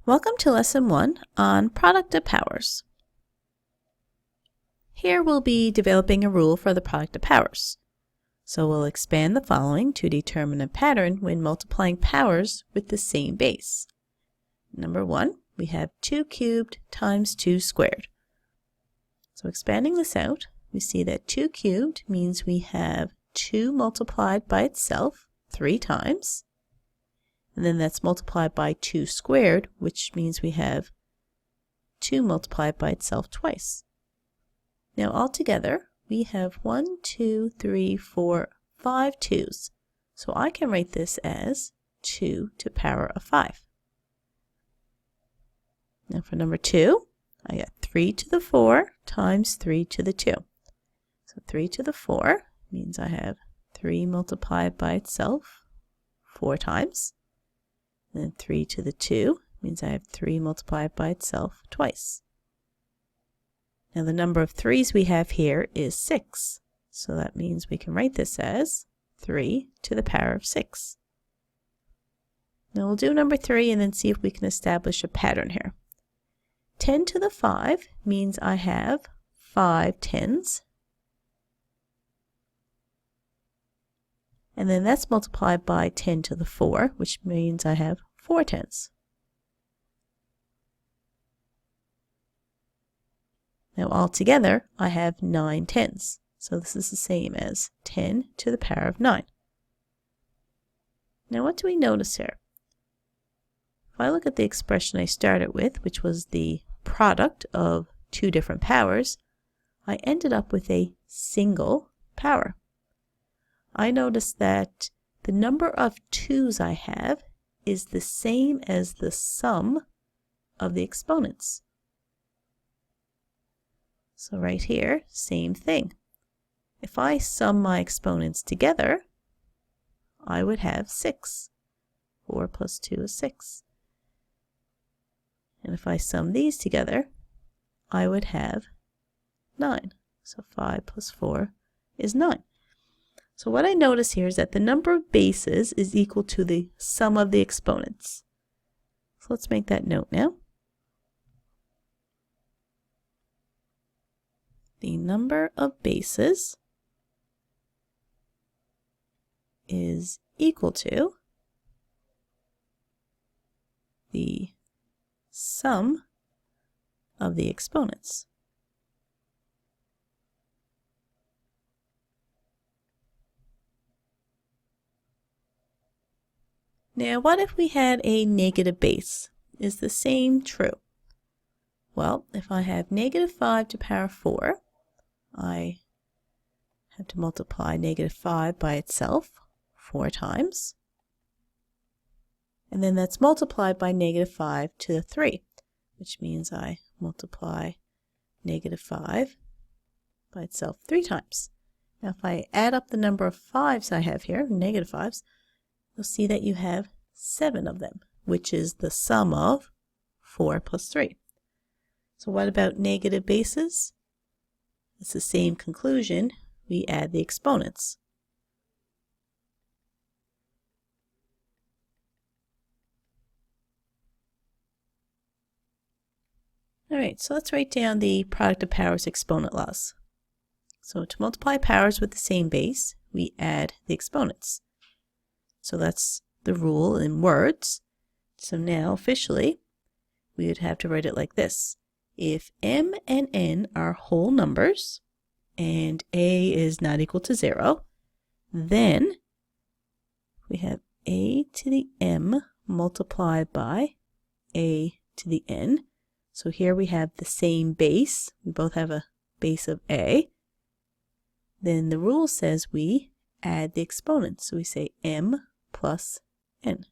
Welcome to Lesson 1 on product of powers. Here we'll be developing a rule for the product of powers. So we'll expand the following to determine a pattern when multiplying powers with the same base. Number 1, we have 2 cubed times 2 squared. So expanding this out, we see that 2 cubed means we have 2 multiplied by itself 3 times. And then that's multiplied by 2 squared, which means we have 2 multiplied by itself twice. Now altogether, we have 1, 2, 3, 4, 5 2's. So I can write this as 2 to the power of 5. Now for number 2, I got 3 to the 4 times 3 to the 2. So 3 to the 4 means I have 3 multiplied by itself 4 times. And then 3 to the 2 means I have 3 multiplied by itself twice. Now the number of 3's we have here is 6. So that means we can write this as 3 to the power of 6. Now we'll do number 3 and then see if we can establish a pattern here. 10 to the 5 means I have 5 10's. And then that's multiplied by 10 to the 4, which means I have 4 10's. Now altogether, I have 9 10's. So this is the same as 10 to the power of 9. Now what do we notice here? If I look at the expression I started with, which was the product of 2 different powers, I ended up with a single power. I notice that the number of 2's I have is the same as the sum of the exponents. So right here, same thing. If I sum my exponents together, I would have 6. 4 plus 2 is 6. And if I sum these together, I would have 9. So 5 plus 4 is 9. So what I notice here is that the number of bases is equal to the sum of the exponents. So let's make that note now. The number of bases is equal to the sum of the exponents. Now, what if we had a negative base? Is the same true? Well, if I have negative 5 to the power 4, I have to multiply negative 5 by itself 4 times. And then that's multiplied by negative 5 to the 3, which means I multiply negative 5 by itself 3 times. Now, if I add up the number of 5's I have here, negative 5's, you'll see that you have 7 of them, which is the sum of 4 plus 3. So what about negative bases? It's the same conclusion. We add the exponents. All right, so let's write down the product of powers exponent laws. So to multiply powers with the same base, we add the exponents. So that's the rule in words. So now officially, we would have to write it like this. If m and n are whole numbers and a is not equal to 0, then we have a to the m multiplied by a to the n. So here we have the same base. We both have a base of a. Then the rule says we add the exponents. So we say m plus n.